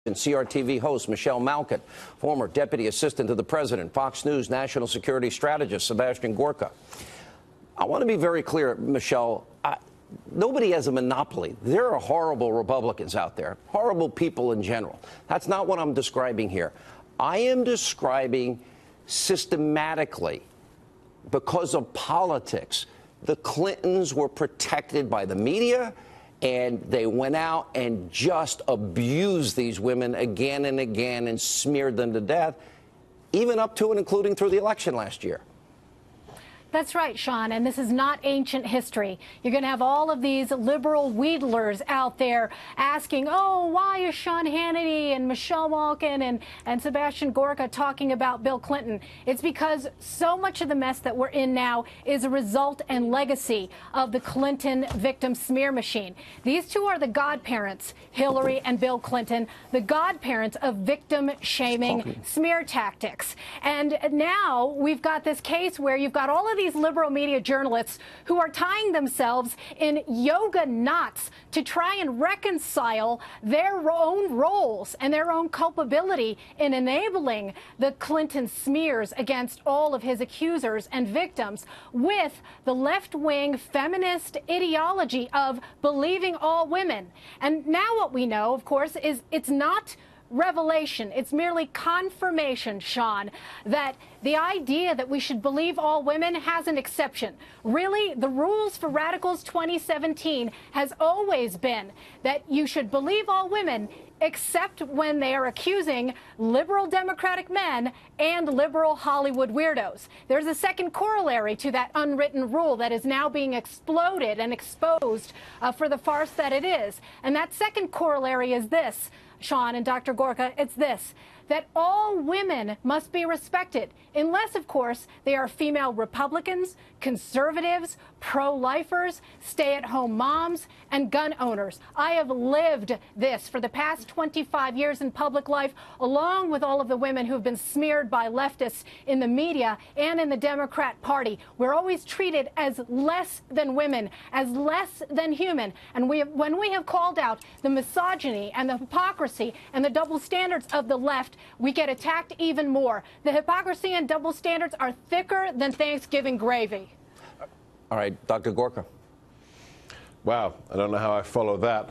And CRTV host Michelle Malkin, former deputy assistant to the president, Fox News national security strategist Sebastian Gorka. I want to be very clear, Michelle. Nobody has a monopoly. There are horrible Republicans out there, horrible people in general. That's not what I'm describing here. I am describing systematically, because of politics, the Clintons were protected by the media, and they went out and just abused these women again and again and smeared them to death, even up to and including through the election last year. That's right, Sean, and this is not ancient history. You're going to have all of these liberal wheedlers out there asking, oh, why is Sean Hannity and Michelle Malkin and Sebastian Gorka talking about Bill Clinton? It's because so much of the mess that we're in now is a result and legacy of the Clinton victim smear machine. These two are the godparents, Hillary and Bill Clinton, the godparents of victim-shaming smear tactics. And now we've got this case where you've got all of these liberal media journalists who are tying themselves in yoga knots to try and reconcile their own roles and their own culpability in enabling the Clinton smears against all of his accusers and victims with the left-wing feminist ideology of believing all women. And now what we know, of course, is it's not revelation. It's merely confirmation, Sean, that the idea that we should believe all women has an exception. Really, the rules for Radicals 2017 has always been that you should believe all women except when they are accusing liberal Democratic men and liberal Hollywood weirdos. There's a second corollary to that unwritten rule that is now being exploded and exposed for the farce that it is. And that second corollary is this, Sean and Dr. Gorka, it's this, that all women must be respected, unless, of course, they are female Republicans, conservatives, pro-lifers, stay-at-home moms, and gun owners. I have lived this for the past 25 years in public life, along with all of the women who have been smeared by leftists in the media and in the Democrat Party. We're always treated as less than women, as less than human. And when we have called out the misogyny and the hypocrisy and the double standards of the left, we get attacked even more. The hypocrisy and double standards are thicker than Thanksgiving gravy. All right, Dr. Gorka. Wow, I don't know how I follow that.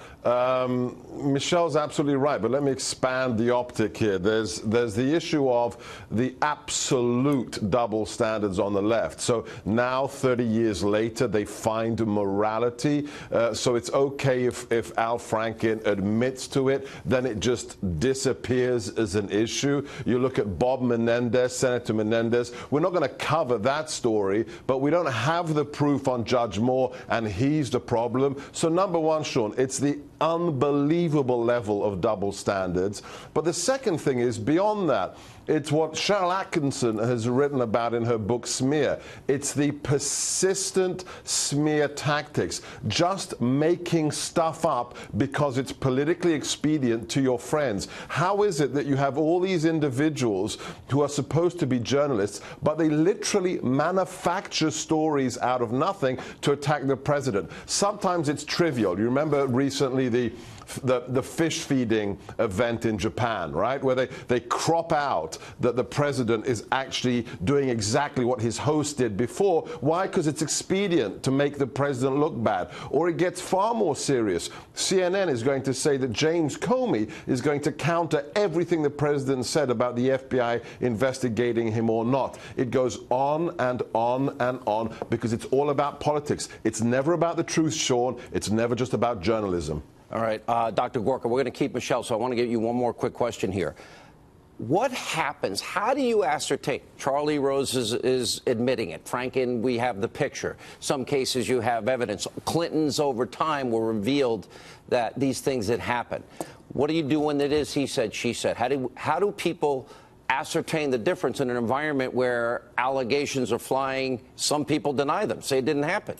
Michelle's absolutely right, but let me expand the optic here. There's the issue of the absolute double standards on the left. So now, 30 years later, they find morality. So it's okay if Al Franken admits to it, then it just disappears as an issue. You look at Bob Menendez, Senator Menendez. We're not going to cover that story, but we don't have the proof on Judge Moore, and he's the problem. So number one, Sean, it's the unbelievable level of double standards. But the second thing is, beyond that, it's what Sharyl Attkisson has written about in her book Smear. It's the persistent smear tactics, just making stuff up because it's politically expedient to your friends. How is it that you have all these individuals who are supposed to be journalists, but they literally manufacture stories out of nothing to attack the president? Sometimes it's trivial. You remember recently the fish feeding event in Japan, right, where they crop out that the president is actually doing exactly what his host did before. Why? Because it's expedient to make the president look bad. Or it gets far more serious. CNN is going to say that James Comey is going to counter everything the president said about the FBI investigating him or not. It goes on and on and on because it's all about politics. It's never about the truth, Sean. It's never just about journalism. All right, Dr. Gorka, we're going to keep Michelle, so I want to give you one more quick question here. What happens? How do you ascertain? Charlie Rose is admitting it. Franken, we have the picture. Some cases you have evidence. Clinton's over time were revealed that these things had happened. What do you do when it is he said, she said? How do people ascertain the difference in an environment where allegations are flying? Some people deny them, say it didn't happen.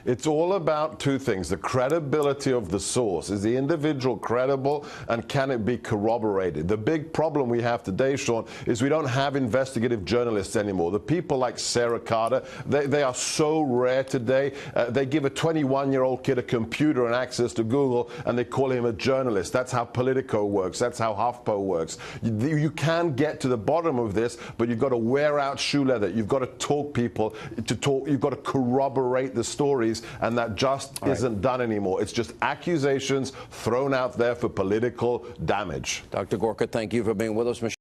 It's all about two things. The credibility of the source. Is the individual credible, and can it be corroborated? The big problem we have today, Sean, is we don't have investigative journalists anymore. The people like Sarah Carter, they are so rare today. They give a 21-year-old kid a computer and access to Google, and they call him a journalist. That's how Politico works. That's how HuffPo works. You can get to the bottom of this, but you've got to wear out shoe leather. You've got to talk people to talk. You've got to corroborate the stories, and that just isn't done anymore. It's just accusations thrown out there for political damage. Dr. Gorka, thank you for being with us.